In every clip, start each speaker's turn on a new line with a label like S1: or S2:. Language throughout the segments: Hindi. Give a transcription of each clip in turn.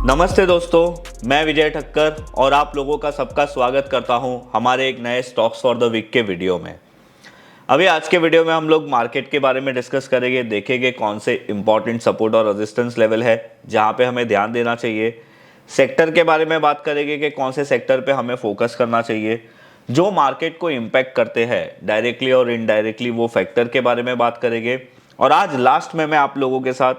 S1: नमस्ते दोस्तों, मैं विजय ठक्कर और आप लोगों का सबका स्वागत करता हूं हमारे एक नए स्टॉक्स फॉर द वीक के वीडियो में। अभी आज के वीडियो में हम लोग मार्केट के बारे में डिस्कस करेंगे, देखेंगे कौन से इंपॉर्टेंट सपोर्ट और रेजिस्टेंस लेवल है जहां पे हमें ध्यान देना चाहिए। सेक्टर के बारे में बात करेंगे कि कौन से सेक्टर पे हमें फोकस करना चाहिए जो मार्केट को इम्पैक्ट करते हैं डायरेक्टली और इनडायरेक्टली, वो फैक्टर के बारे में बात करेंगे। और आज लास्ट में मैं आप लोगों के साथ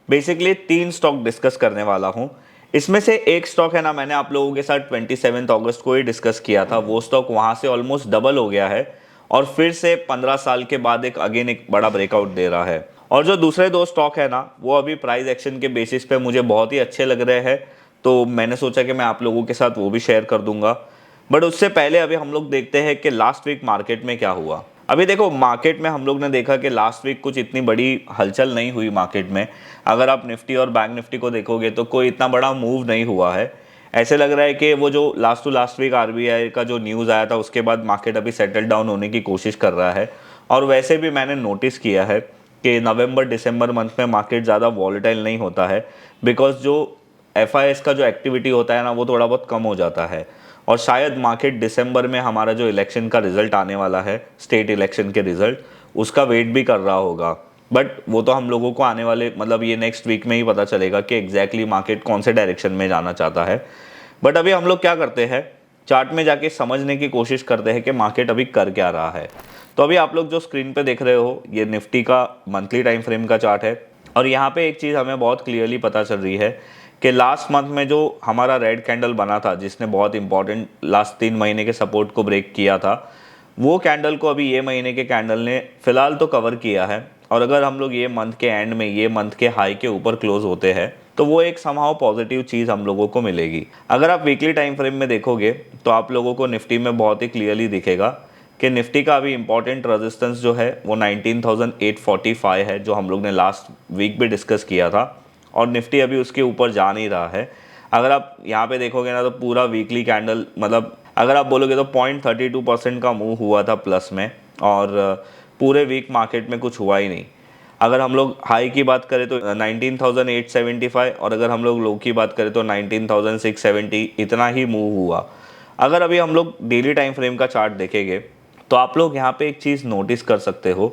S1: बेसिकली 3 स्टॉक डिस्कस करने वाला हूं। इसमें से एक स्टॉक है ना, मैंने आप लोगों के साथ 27 अगस्त को ही डिस्कस किया था। वो स्टॉक वहां से ऑलमोस्ट डबल हो गया है और फिर से 15 साल के बाद एक बड़ा ब्रेकआउट दे रहा है। और जो दूसरे 2 स्टॉक है ना, वो अभी प्राइस एक्शन के बेसिस पे मुझे बहुत ही अच्छे लग रहे हैं, तो मैंने सोचा कि मैं आप लोगों के साथ वो भी शेयर कर दूंगा। बट उससे पहले अभी हम लोग देखते हैं कि लास्ट वीक मार्केट में क्या हुआ। अभी देखो, मार्केट में हम लोग ने देखा कि लास्ट वीक कुछ इतनी बड़ी हलचल नहीं हुई मार्केट में। अगर आप निफ्टी और बैंक निफ्टी को देखोगे तो कोई इतना बड़ा मूव नहीं हुआ है। ऐसे लग रहा है कि वो जो last to last week RBI का जो न्यूज़ आया था उसके बाद मार्केट अभी सेटल डाउन होने की कोशिश कर रहा है। और वैसे भी मैंने नोटिस किया है कि नवंबर दिसंबर मंथ में मार्केट ज़्यादा वॉलेटाइल नहीं होता है, बिकॉज जो एफआईएस का जो एक्टिविटी होता है ना, वो थोड़ा बहुत कम हो जाता है। और शायद मार्केट दिसंबर में हमारा जो इलेक्शन का रिजल्ट आने वाला है, स्टेट इलेक्शन के रिजल्ट, उसका वेट भी कर रहा होगा। बट वो तो हम लोगों को आने वाले ये नेक्स्ट वीक में ही पता चलेगा कि एग्जैक्टली मार्केट कौन से डायरेक्शन में जाना चाहता है। बट अभी हम लोग क्या करते हैं, चार्ट में जाके समझने की कोशिश करते हैं कि मार्केट अभी कर क्या रहा है। तो अभी आप लोग जो स्क्रीन पे देख रहे हो, ये निफ्टी का मंथली टाइम फ्रेम का चार्ट है। और यहाँ पे एक चीज़ हमें बहुत क्लियरली पता चल रही है कि लास्ट मंथ में जो हमारा रेड कैंडल बना था, जिसने बहुत इंपॉर्टेंट लास्ट 3 महीने के सपोर्ट को ब्रेक किया था, वो कैंडल को अभी ये महीने के कैंडल ने फिलहाल तो कवर किया है। और अगर हम लोग ये मंथ के एंड में ये मंथ के हाई के ऊपर क्लोज होते हैं तो वो एक समहाउ पॉजिटिव चीज़ हम लोगों को मिलेगी। अगर आप वीकली टाइम फ्रेम में देखोगे तो आप लोगों को निफ्टी में बहुत ही क्लियरली दिखेगा कि निफ्टी का अभी इंपॉर्टेंट रेजिस्टेंस जो है वो 19,845 है, जो हम लोग ने लास्ट वीक भी डिस्कस किया था। और निफ्टी अभी उसके ऊपर जा नहीं रहा है। अगर आप यहाँ पे देखोगे ना, तो पूरा वीकली कैंडल अगर आप बोलोगे तो 0.32% का मूव हुआ था प्लस में, और पूरे वीक मार्केट में कुछ हुआ ही नहीं। अगर हम लोग हाई की बात करें तो 19,875, और अगर हम लोग लो की बात करें तो 19,670, इतना ही मूव हुआ। अगर अभी हम लोग डेली टाइम फ्रेम का चार्ट देखेंगे तो आप लोग यहाँ पे एक चीज़ नोटिस कर सकते हो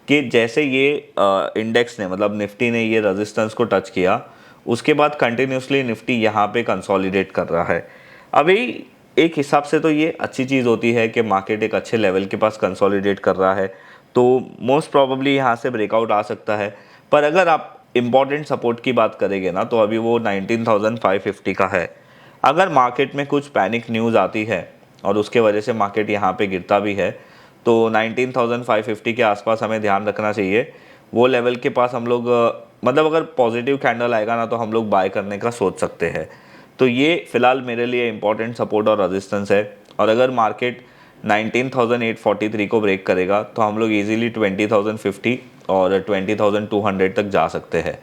S1: कि जैसे ये इंडेक्स ने निफ्टी ने ये रेजिस्टेंस को टच किया, उसके बाद कंटिन्यूसली निफ्टी यहाँ पे कंसोलिडेट कर रहा है। अभी एक हिसाब से तो ये अच्छी चीज़ होती है कि मार्केट एक अच्छे लेवल के पास कंसोलिडेट कर रहा है, तो मोस्ट प्रॉबेबली यहाँ से ब्रेकआउट आ सकता है। पर अगर आप इम्पॉर्टेंट सपोर्ट की बात करेंगे ना, तो अभी वो 19,550 का है। अगर मार्केट में कुछ पैनिक न्यूज़ आती है और उसके वजह से मार्केट यहाँ पे गिरता भी है, तो 19,550 के आसपास हमें ध्यान रखना चाहिए। वो लेवल के पास हम लोग अगर पॉजिटिव कैंडल आएगा ना, तो हम लोग बाय करने का सोच सकते हैं। तो ये फिलहाल मेरे लिए इंपॉर्टेंट सपोर्ट और रेजिस्टेंस है। और अगर मार्केट 19,843 को ब्रेक करेगा तो हम लोग इजीली 20,050 और 20,200 तक जा सकते हैं।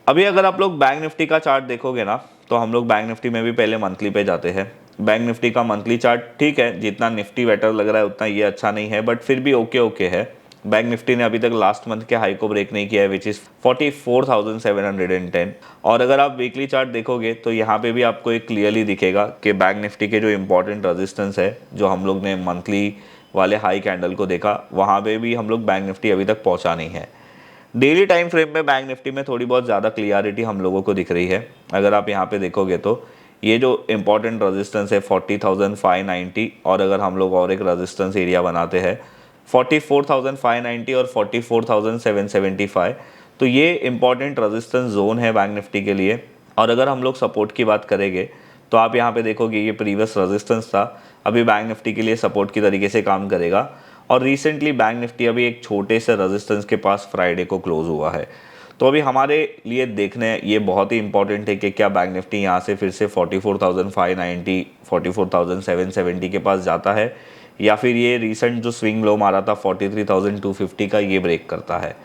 S1: अभी अगर आप लोग बैंक निफ्टी का चार्ट देखोगे ना, तो हम लोग बैंक निफ्टी में भी पहले मंथली पे जाते हैं। बैंक निफ्टी का मंथली चार्ट ठीक है, जितना निफ्टी बेटर लग रहा है उतना ये अच्छा नहीं है, बट फिर भी ओके ओके है। बैंक निफ्टी ने अभी तक लास्ट मंथ के हाई को ब्रेक नहीं किया है, विच इज़ 44,710। और अगर आप वीकली चार्ट देखोगे तो यहाँ पे भी आपको एक क्लियरली दिखेगा कि बैंक निफ्टी के जो इंपॉर्टेंट रेजिस्टेंस है, जो हम लोग ने मंथली वाले हाई कैंडल को देखा, वहाँ पे भी हम लोग बैंक निफ्टी अभी तक पहुँचा नहीं है। डेली टाइम फ्रेम में बैंक निफ्टी में थोड़ी बहुत ज़्यादा क्लियरिटी हम लोगों को दिख रही है। अगर आप यहाँ पे देखोगे तो ये जो इंपॉर्टेंट रेजिस्टेंस है 40,590, और अगर हम लोग और एक रेजिस्टेंस एरिया बनाते हैं 44,590 और 44,775, तो ये इंपॉर्टेंट रेजिस्टेंस जोन है बैंक निफ्टी के लिए। और अगर हम लोग सपोर्ट की बात करेंगे तो आप यहाँ पे देखोगे ये प्रीवियस रेजिस्टेंस था, अभी बैंक निफ्टी के लिए सपोर्ट की तरीके से काम करेगा। और रिसेंटली बैंक निफ्टी अभी एक छोटे से रेजिस्टेंस के पास फ्राइडे को क्लोज हुआ है। तो अभी हमारे लिए देखने ये बहुत ही इंपॉर्टेंट है कि क्या बैंक निफ्टी यहाँ से फिर से 44,590 44,770 के पास जाता है, या फिर ये रिसेंट जो स्विंग लो मारा था 43,250 का, ये ब्रेक करता है।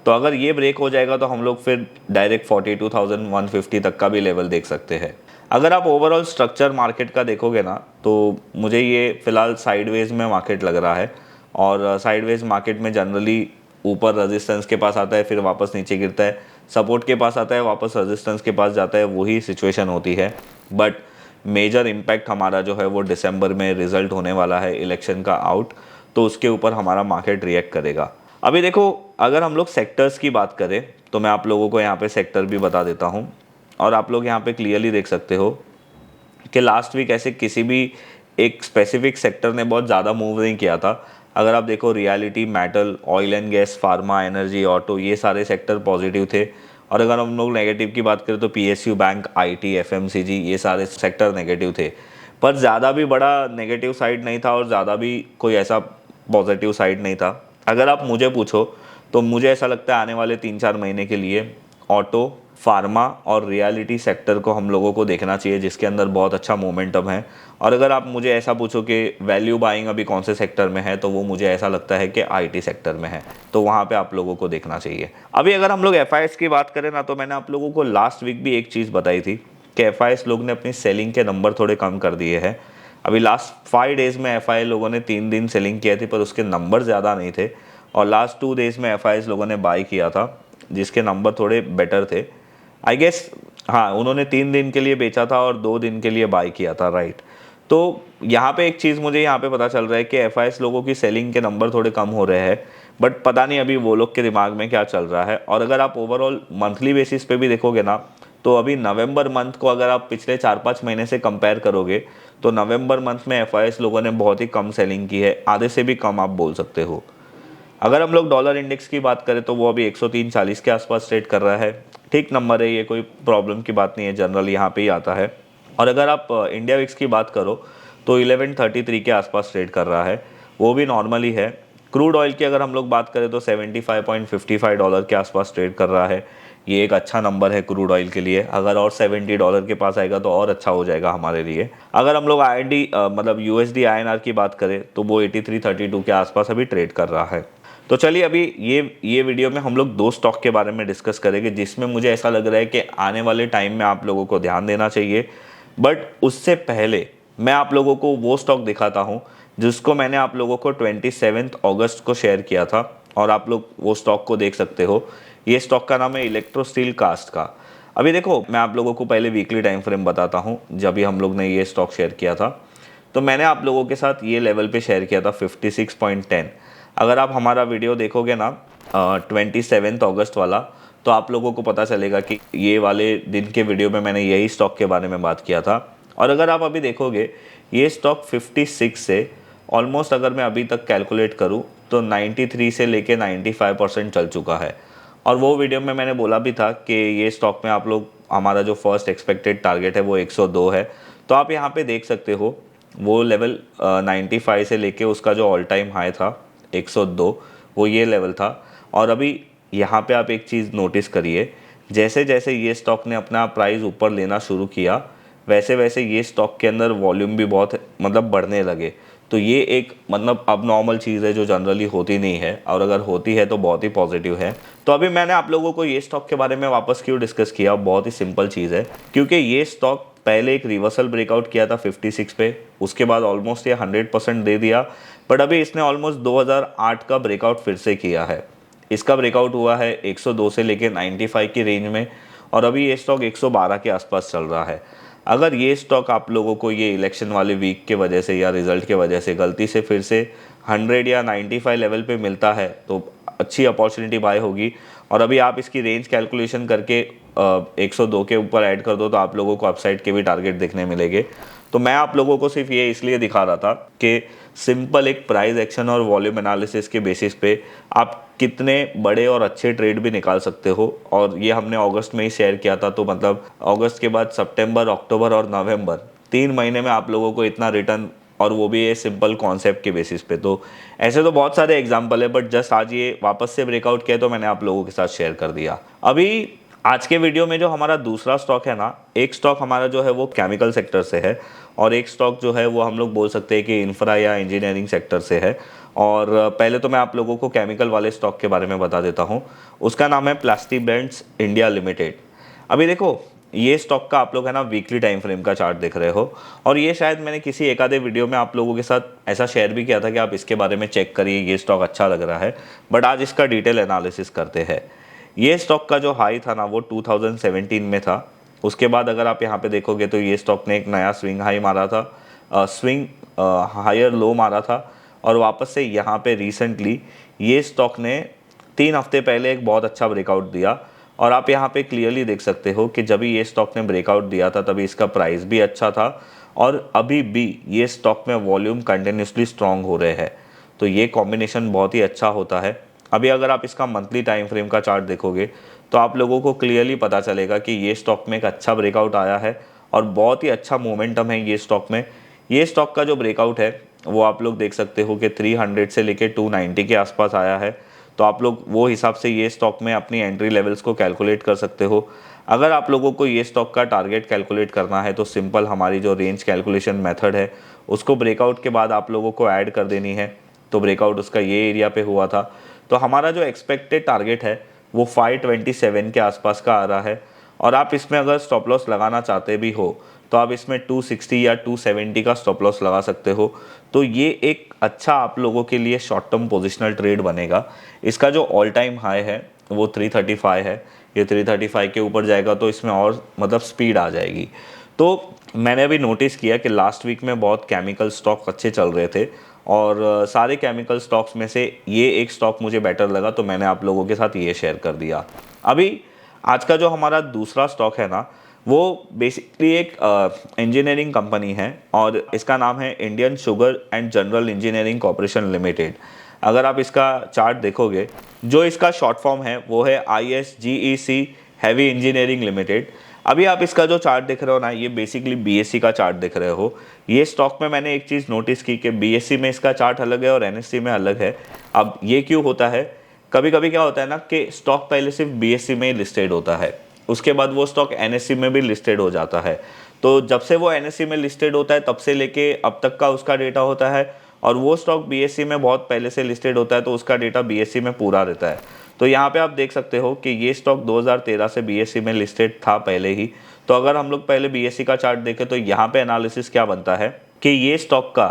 S1: तो अगर ये ब्रेक हो जाएगा तो हम लोग फिर डायरेक्ट 42,150 तक का भी लेवल देख सकते हैं। अगर आप ओवरऑल स्ट्रक्चर मार्केट का देखोगे ना, तो मुझे ये फिलहाल साइडवेज में मार्केट लग रहा है। और साइडवेज मार्केट में जनरली ऊपर रेजिस्टेंस के पास आता है, फिर वापस नीचे गिरता है, सपोर्ट के पास आता है वापस रेजिस्टेंस के पास जाता है, वही सिचुएशन होती है। बट मेजर इम्पैक्ट हमारा जो है वो दिसंबर में रिजल्ट होने वाला है इलेक्शन का आउट, तो उसके ऊपर हमारा मार्केट रिएक्ट करेगा। अभी देखो, अगर हम लोग सेक्टर्स की बात करें तो मैं आप लोगों को यहाँ पे सेक्टर भी बता देता हूँ, और आप लोग यहाँ पे क्लियरली देख सकते हो कि लास्ट वीक ऐसे किसी भी एक स्पेसिफिक सेक्टर ने बहुत ज़्यादा मूव नहीं किया था। अगर आप देखो, reality, metal, oil and gas, pharma, energy, auto, ये सारे सेक्टर पॉजिटिव थे। और अगर हम लोग नेगेटिव की बात करें तो पीएसयू, बैंक, आईटी, एफएमसीजी, ये सारे सेक्टर नेगेटिव थे। पर ज़्यादा भी बड़ा नेगेटिव साइड नहीं था और ज़्यादा भी कोई ऐसा पॉजिटिव साइड नहीं था। अगर आप मुझे पूछो तो मुझे ऐसा लगता है आने वाले 3-4 महीने के लिए ऑटो, फार्मा और रियलिटी सेक्टर को हम लोगों को देखना चाहिए, जिसके अंदर बहुत अच्छा मोमेंटम है। और अगर आप मुझे ऐसा पूछो कि वैल्यू बाइंग अभी कौन से सेक्टर में है, तो वो मुझे ऐसा लगता है कि आईटी सेक्टर में है, तो वहाँ पे आप लोगों को देखना चाहिए। अभी अगर हम लोग एफआईएस की बात करें ना, तो मैंने आप लोगों को लास्ट वीक भी एक चीज़ बताई थी कि एफआईएस लोग ने अपनी सेलिंग के नंबर थोड़े कम कर दिए हैं। अभी लास्ट 5 डेज़ में एफआई लोगों ने 3 दिन सेलिंग किए थे, पर उसके नंबर ज़्यादा नहीं थे। और लास्ट 2 डेज़ में एफआईएस लोगों ने बाई किया था, जिसके नंबर थोड़े बेटर थे, आई गेस। हाँ, उन्होंने 3 दिन के लिए बेचा था और 2 दिन के लिए बाई किया था, राइट। तो यहाँ पे एक चीज़ मुझे यहाँ पे पता चल रहा है कि एफआईएस लोगों की सेलिंग के नंबर थोड़े कम हो रहे हैं, बट पता नहीं अभी वो लोग के दिमाग में क्या चल रहा है। और अगर आप ओवरऑल मंथली बेसिस पे भी देखोगे ना, तो अभी नवंबर मंथ को अगर आप पिछले 4-5 महीने से कंपेयर करोगे, तो नवंबर मंथ में एफआईएस लोगों ने बहुत ही कम सेलिंग की है, आधे से भी कम आप बोल सकते हो। अगर हम लोग डॉलर इंडेक्स की बात करें तो वो अभी 103.40 के आसपास ट्रेड कर रहा है। ठीक नंबर है, ये कोई प्रॉब्लम की बात नहीं है, जनरल यहाँ पे ही आता है। और अगर आप इंडिया विक्स की बात करो तो 1133 के आसपास ट्रेड कर रहा है, वो भी नॉर्मल ही है। क्रूड ऑयल की अगर हम लोग बात करें तो $75.55 के आसपास ट्रेड कर रहा है। ये एक अच्छा नंबर है क्रूड ऑयल के लिए। अगर और $70 के पास आएगा तो और अच्छा हो जाएगा हमारे लिए। अगर हम लोग आईएनडी मतलब यूएसडी आईएनआर की बात करें तो वो 83.32 के आसपास अभी ट्रेड कर रहा है। तो चलिए, अभी ये वीडियो में हम लोग 2 स्टॉक के बारे में डिस्कस करेंगे, जिसमें मुझे ऐसा लग रहा है कि आने वाले टाइम में आप लोगों को ध्यान देना चाहिए। बट उससे पहले मैं आप लोगों को वो स्टॉक दिखाता हूँ जिसको मैंने आप लोगों को 27 अगस्त को शेयर किया था, और आप लोग वो स्टॉक को देख सकते हो। ये स्टॉक का नाम है इलेक्ट्रो स्टील कास्ट का। अभी देखो, मैं आप लोगों को पहले वीकली टाइम फ्रेम बताता हूँ। जब भी हम लोग ने ये स्टॉक शेयर किया था तो मैंने आप लोगों के साथ ये लेवल पे शेयर किया था 56.10। अगर आप हमारा वीडियो देखोगे ना 27 अगस्त वाला, तो आप लोगों को पता चलेगा कि ये वाले दिन के वीडियो में मैंने यही स्टॉक के बारे में बात किया था। और अगर आप अभी देखोगे, ये स्टॉक 56 से ऑलमोस्ट, अगर मैं अभी तक कैलकुलेट करूं तो 93 से लेके 95% चल चुका है। और वो वीडियो में मैंने बोला भी था कि ये स्टॉक में आप लोग, हमारा जो फर्स्ट एक्सपेक्टेड टारगेट है वो 102 है। तो आप यहाँ पे देख सकते हो वो लेवल 95 से लेके उसका जो ऑल टाइम हाई था 102, वो ये लेवल था। और अभी यहाँ पे आप एक चीज़ नोटिस करिए, जैसे जैसे ये स्टॉक ने अपना प्राइस ऊपर लेना शुरू किया, वैसे वैसे ये स्टॉक के अंदर वॉल्यूम भी बहुत मतलब बढ़ने लगे। तो ये एक मतलब अब नॉर्मल चीज़ है जो जनरली होती नहीं है, और अगर होती है तो बहुत ही पॉजिटिव है। तो अभी मैंने आप लोगों को ये स्टॉक के बारे में वापस क्यों डिस्कस किया, बहुत ही सिंपल चीज़ है, क्योंकि ये स्टॉक पहले एक रिवर्सल ब्रेकआउट किया था 56 पे, उसके बाद ऑलमोस्ट ये 100% दे दिया। बट अभी इसने ऑलमोस्ट 2008 का ब्रेकआउट फिर से किया है। इसका ब्रेकआउट हुआ है 102 से लेके 95 की रेंज में, और अभी ये स्टॉक 112 के आसपास चल रहा है। अगर ये स्टॉक आप लोगों को ये इलेक्शन वाले वीक के वजह से या रिजल्ट के वजह से गलती से फिर से 100 या 95 लेवल पे मिलता है, तो अच्छी अपॉर्चुनिटी बाय होगी। और अभी आप इसकी रेंज कैलकुलेशन करके 102 के ऊपर ऐड कर दो तो आप लोगों को अपसाइड के भी टारगेट देखने मिलेंगे। तो मैं आप लोगों को सिर्फ ये इसलिए दिखा रहा था कि सिंपल एक प्राइस एक्शन और वॉल्यूम एनालिसिस के बेसिस पे आप कितने बड़े और अच्छे ट्रेड भी निकाल सकते हो। और ये हमने अगस्त में ही शेयर किया था, तो मतलब अगस्त के बाद सितंबर, अक्टूबर और नवंबर 3 महीने में आप लोगों को इतना रिटर्न, और वो भी ये सिंपल कॉन्सेप्ट के बेसिस पे। तो ऐसे तो बहुत सारे एग्जांपल है, बट जस्ट आज ये वापस से ब्रेकआउट किया तो मैंने आप लोगों के साथ शेयर कर दिया। अभी आज के वीडियो में जो हमारा दूसरा स्टॉक है ना, एक स्टॉक हमारा जो है वो केमिकल सेक्टर से है, और एक स्टॉक जो है वो हम लोग बोल सकते हैं कि इंफ्रा या इंजीनियरिंग सेक्टर से है। और पहले तो मैं आप लोगों को केमिकल वाले स्टॉक के बारे में बता देता हूँ। उसका नाम है प्लास्टिब्रेंड्स इंडिया लिमिटेड। अभी देखो, ये स्टॉक का आप लोग है ना वीकली टाइम फ्रेम का चार्ट देख रहे हो, और ये शायद मैंने किसी एक आधे वीडियो में आप लोगों के साथ ऐसा शेयर भी किया था कि आप इसके बारे में चेक करिए, ये स्टॉक अच्छा लग रहा है। बट आज इसका डिटेल एनालिसिस करते हैं। ये स्टॉक का जो हाई था ना वो 2017 में था। उसके बाद अगर आप यहाँ पे देखोगे तो ये स्टॉक ने एक नया स्विंग हाई मारा था, स्विंग हायर लो मारा था, और वापस से यहाँ पे रिसेंटली ये स्टॉक ने 3 हफ्ते पहले एक बहुत अच्छा ब्रेकआउट दिया। और आप यहाँ पे क्लियरली देख सकते हो कि जब ये स्टॉक ने ब्रेकआउट दिया था तभी इसका प्राइस भी अच्छा था, और अभी भी ये स्टॉक में वॉल्यूम कंटिन्यूसली स्ट्रांग हो रहे हैं। तो ये कॉम्बिनेशन बहुत ही अच्छा होता है। अभी अगर आप इसका मंथली टाइम फ्रेम का चार्ट देखोगे तो आप लोगों को क्लियरली पता चलेगा कि ये स्टॉक में एक अच्छा ब्रेकआउट आया है और बहुत ही अच्छा मोमेंटम है ये स्टॉक में। ये स्टॉक का जो ब्रेकआउट है वो आप लोग देख सकते हो कि 300 से लेके 290 के आसपास आया है। तो आप लोग वो हिसाब से ये स्टॉक में अपनी एंट्री लेवल्स को कैलकुलेट कर सकते हो। अगर आप लोगों को ये स्टॉक का टारगेट कैलकुलेट करना है तो सिंपल हमारी जो रेंज कैलकुलेशन मेथड है उसको ब्रेकआउट के बाद आप लोगों को ऐड कर देनी है। तो ब्रेकआउट उसका ये एरिया पे हुआ था, तो हमारा जो एक्सपेक्टेड टारगेट है वो 527 के आसपास का आ रहा है। और आप इसमें अगर स्टॉप लॉस लगाना चाहते भी हो तो आप इसमें 260 या 270 का स्टॉप लॉस लगा सकते हो। तो ये एक अच्छा आप लोगों के लिए शॉर्ट टर्म पोजिशनल ट्रेड बनेगा। इसका जो ऑल टाइम हाई है वो 335 है, ये 335 के ऊपर जाएगा तो इसमें और मतलब स्पीड आ जाएगी। तो मैंने अभी नोटिस किया कि लास्ट वीक में बहुत केमिकल स्टॉक अच्छे चल रहे थे, और सारे केमिकल स्टॉक्स में से ये एक स्टॉक मुझे बेटर लगा तो मैंने आप लोगों के साथ ये शेयर कर दिया। अभी आज का जो हमारा दूसरा स्टॉक है ना वो बेसिकली एक इंजीनियरिंग कंपनी है, और इसका नाम है Indian sugar and general engineering corporation limited. अगर आप इसका चार्ट देखोगे, जो इसका शॉर्ट फॉर्म है वो है ISGEC हैवी इंजीनियरिंग लिमिटेड। अभी आप इसका जो चार्ट देख रहे हो ना ये बेसिकली BSE का चार्ट देख रहे हो। ये स्टॉक में मैंने एक चीज़ नोटिस की कि BSE में इसका चार्ट अलग है और NSE में अलग है। अब ये क्यों होता है, कभी कभी क्या होता है ना कि स्टॉक पहले सिर्फ BSE में ही लिस्टेड होता है, उसके बाद वो स्टॉक NSE में भी लिस्टेड हो जाता है। तो जब से वो NSE में लिस्टेड होता है तब से लेके अब तक का उसका डेटा होता है, और वो स्टॉक BSE में बहुत पहले से लिस्टेड होता है तो उसका डेटा BSE में पूरा रहता है। तो यहाँ पे आप देख सकते हो कि ये स्टॉक 2013 से BSE में लिस्टेड था पहले ही। तो अगर हम लोग पहले BSE का चार्ट देखें तो यहाँ पे एनालिसिस क्या बनता है कि ये स्टॉक का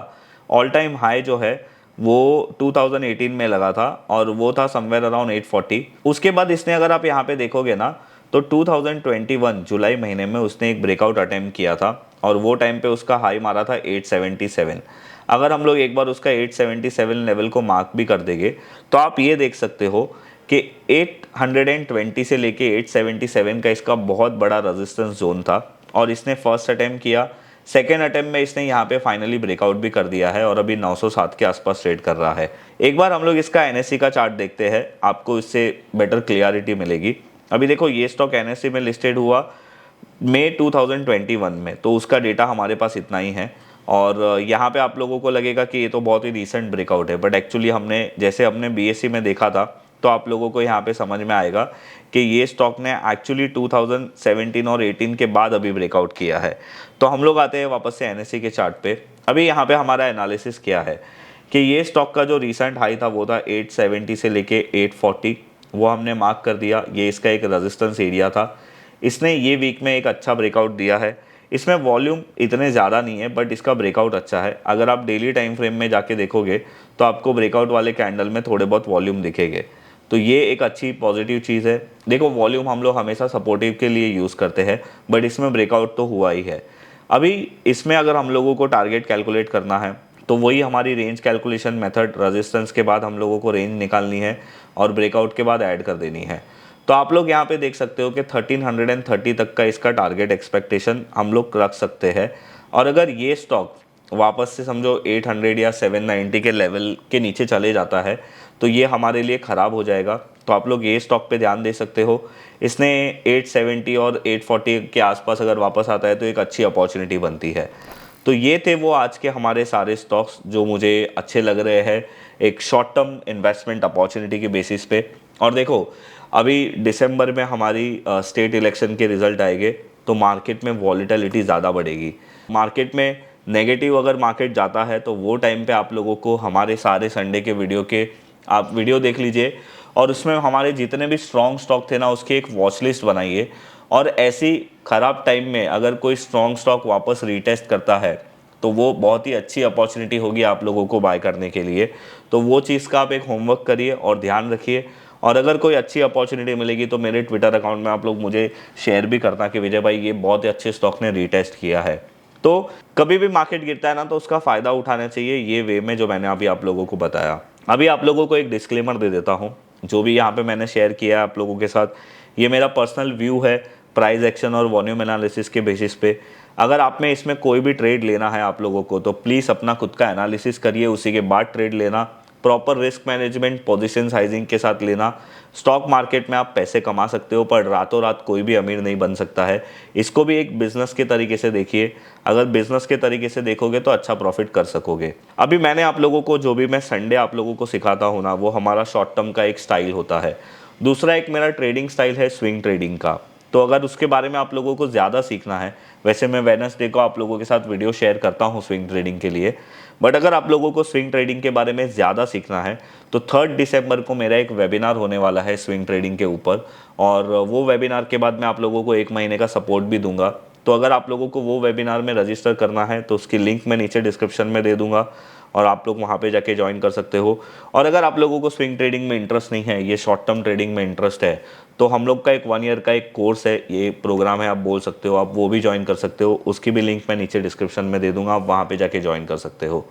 S1: ऑल टाइम हाई जो है वो 2018 में लगा था और वो था समवेयर अराउंड 840। उसके बाद इसने अगर आप यहाँ पे देखोगे ना तो 2021 जुलाई महीने में उसने एक ब्रेकआउट अटेम्प्ट किया था, और वो टाइम पे उसका हाई मारा था 877। अगर हम लोग एक बार उसका 877 लेवल को मार्क भी कर देंगे तो आप ये देख सकते हो कि 820 से लेके 877 का इसका बहुत बड़ा रेजिस्टेंस जोन था, और इसने फर्स्ट अटेम्प्ट किया, सेकेंड अटेम्प्ट में इसने यहाँ पे फाइनली ब्रेकआउट भी कर दिया है और अभी 907 के आसपास ट्रेड कर रहा है। एक बार हम लोग इसका NSE का चार्ट देखते हैं, आपको इससे बेटर क्लियरिटी मिलेगी। अभी देखो ये स्टॉक NSE में लिस्टेड हुआ मई 2021 में, तो उसका डेटा हमारे पास इतना ही है। और यहाँ पे आप लोगों को लगेगा कि ये तो बहुत ही रीसेंट ब्रेकआउट है, बट एक्चुअली हमने BSE में देखा था तो आप लोगों को यहाँ पे समझ में आएगा कि ये स्टॉक ने एक्चुअली 2017 और 18 के बाद अभी ब्रेकआउट किया है। तो हम लोग आते हैं वापस से NSE के चार्ट पे। अभी यहाँ पे हमारा एनालिसिस क्या है कि ये स्टॉक का जो रिसेंट हाई था वो था 870 से लेके 840, वो हमने मार्क कर दिया, ये इसका एक रेजिस्टेंस एरिया था। इसने ये वीक में एक अच्छा ब्रेकआउट दिया है। इसमें वॉल्यूम इतने ज़्यादा नहीं है बट इसका ब्रेकआउट अच्छा है। अगर आप डेली टाइम फ्रेम में जाके देखोगे तो आपको ब्रेकआउट वाले कैंडल में थोड़े बहुत वॉल्यूम दिखेंगे, तो ये एक अच्छी पॉजिटिव चीज़ है। देखो वॉल्यूम हम लोग हमेशा सपोर्टिव के लिए यूज़ करते हैं, बट इसमें ब्रेकआउट तो हुआ ही है। अभी इसमें अगर हम लोगों को टारगेट कैलकुलेट करना है तो वही हमारी रेंज कैलकुलेशन मेथड, रेजिस्टेंस के बाद हम लोगों को रेंज निकालनी है और ब्रेकआउट के बाद ऐड कर देनी है। तो आप लोग यहाँ पे देख सकते हो कि 1330 तक का इसका टारगेट एक्सपेक्टेशन हम लोग रख सकते हैं। और अगर ये स्टॉक वापस से समझो 800 या 790 के लेवल के नीचे चले जाता है तो ये हमारे लिए ख़राब हो जाएगा। तो आप लोग ये स्टॉक पे ध्यान दे सकते हो। इसने 870 और 840 के आसपास अगर वापस आता है तो एक अच्छी अपॉर्चुनिटी बनती है। तो ये थे वो आज के हमारे सारे स्टॉक्स जो मुझे अच्छे लग रहे हैं एक शॉर्ट टर्म इन्वेस्टमेंट अपॉर्चुनिटी के बेसिस पे। और देखो अभी दिसंबर में हमारी स्टेट इलेक्शन के रिजल्ट आएंगे तो मार्केट में वॉलीटिलिटी ज़्यादा बढ़ेगी। मार्केट में नेगेटिव अगर मार्केट जाता है तो वो टाइम पे आप लोगों को हमारे सारे संडे के आप वीडियो देख लीजिए, और उसमें हमारे जितने भी स्ट्रॉन्ग स्टॉक थे ना उसकी एक वॉच लिस्ट बनाइए। और ऐसी ख़राब टाइम में अगर कोई स्ट्रॉन्ग स्टॉक वापस रीटेस्ट करता है तो वो बहुत ही अच्छी अपॉर्चुनिटी होगी आप लोगों को बाय करने के लिए। तो वो चीज़ का आप एक होमवर्क करिए और ध्यान रखिए। और अगर कोई अच्छी अपॉर्चुनिटी मिलेगी तो मेरे ट्विटर अकाउंट में आप लोग मुझे शेयर भी करना कि विजय भाई ये बहुत ही अच्छे स्टॉक ने रीटेस्ट किया है। तो कभी भी मार्केट गिरता है ना तो उसका फ़ायदा उठाना चाहिए ये वे में जो मैंने अभी आप लोगों को बताया। अभी आप लोगों को एक डिस्क्लेमर दे देता हूँ, जो भी यहाँ पे मैंने शेयर किया है आप लोगों के साथ, ये मेरा पर्सनल व्यू है प्राइस एक्शन और वॉल्यूम एनालिसिस के बेसिस पे। अगर आप में इसमें कोई भी ट्रेड लेना है आप लोगों को तो प्लीज़ अपना खुद का एनालिसिस करिए, उसी के बाद ट्रेड लेना, proper risk management position sizing के साथ लेना। स्टॉक मार्केट में आप पैसे कमा सकते हो पर रातों रात कोई भी अमीर नहीं बन सकता है। इसको भी एक बिजनेस के तरीके से देखिए, अगर बिजनेस के तरीके से देखोगे तो अच्छा प्रॉफिट कर सकोगे। अभी मैंने आप लोगों को जो भी मैं संडे आप लोगों को सिखाता हूँ ना, वो हमारा शॉर्ट टर्म का एक स्टाइल होता है। दूसरा एक मेरा ट्रेडिंग स्टाइल है स्विंग ट्रेडिंग का। तो अगर उसके बारे में आप लोगों को ज़्यादा सीखना है, वैसे मैं वेडनेसडे को आप लोगों के साथ वीडियो शेयर करता हूँ स्विंग ट्रेडिंग के लिए, बट अगर आप लोगों को स्विंग ट्रेडिंग के बारे में ज़्यादा सीखना है तो 3 दिसंबर को मेरा एक वेबिनार होने वाला है स्विंग ट्रेडिंग के ऊपर, और वो वेबिनार के बाद मैं आप लोगों को 1 महीने का सपोर्ट भी दूंगा। तो अगर आप लोगों को वो वेबिनार में रजिस्टर करना है तो उसकी लिंक मैं नीचे डिस्क्रिप्शन में दे दूंगा और आप लोग वहाँ पे जाके ज्वाइन कर सकते हो। और अगर आप लोगों को स्विंग ट्रेडिंग में इंटरेस्ट नहीं है, ये शॉर्ट टर्म ट्रेडिंग में इंटरेस्ट है, तो हम लोग का एक 1 ईयर का एक कोर्स है, ये प्रोग्राम है आप बोल सकते हो, आप वो भी ज्वाइन कर सकते हो। उसकी भी लिंक मैं नीचे डिस्क्रिप्शन में दे दूंगा, आप वहाँ पे जाके ज्वाइन कर सकते हो।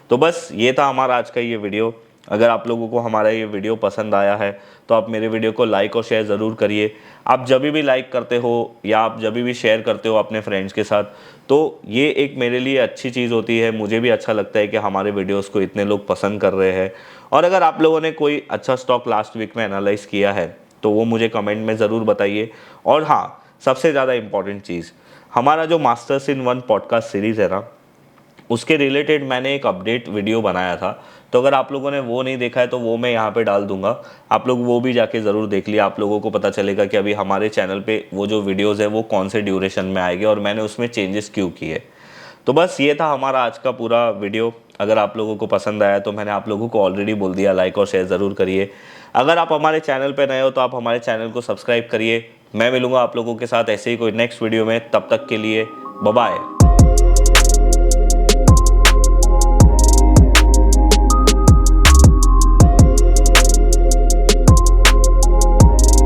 S1: तो बस ये था हमारा आज का ये वीडियो। अगर आप लोगों को हमारा ये वीडियो पसंद आया है तो आप मेरे वीडियो को लाइक और शेयर ज़रूर करिए। आप जब भी लाइक करते हो या आप जब भी शेयर करते हो अपने फ्रेंड्स के साथ, तो ये एक मेरे लिए अच्छी चीज़ होती है। मुझे भी अच्छा लगता है कि हमारे वीडियोस को इतने लोग पसंद कर रहे हैं। और अगर आप लोगों ने कोई अच्छा स्टॉक लास्ट वीक में एनालाइज किया है तो वो मुझे कमेंट में ज़रूर बताइए। और हाँ, सबसे ज़्यादा इम्पॉर्टेंट चीज़, हमारा जो masters in one podcast series है ना, उसके रिलेटेड मैंने एक अपडेट वीडियो बनाया था। तो अगर आप लोगों ने वो नहीं देखा है तो वो मैं यहाँ पे डाल दूंगा, आप लोग वो भी जाके ज़रूर देख लिया। आप लोगों को पता चलेगा कि अभी हमारे चैनल पे वो जो वीडियोज़ है वो कौन से ड्यूरेशन में आएंगे और मैंने उसमें चेंजेस क्यों किए। तो बस ये था हमारा आज का पूरा वीडियो। अगर आप लोगों को पसंद आया तो मैंने आप लोगों को ऑलरेडी बोल दिया, लाइक और शेयर ज़रूर करिए। अगर आप हमारे चैनल पर नए हो तो आप हमारे चैनल को सब्सक्राइब करिए। मैं मिलूँगा आप लोगों के साथ ऐसे ही कोई नेक्स्ट वीडियो में, तब तक के लिए बाय बाय।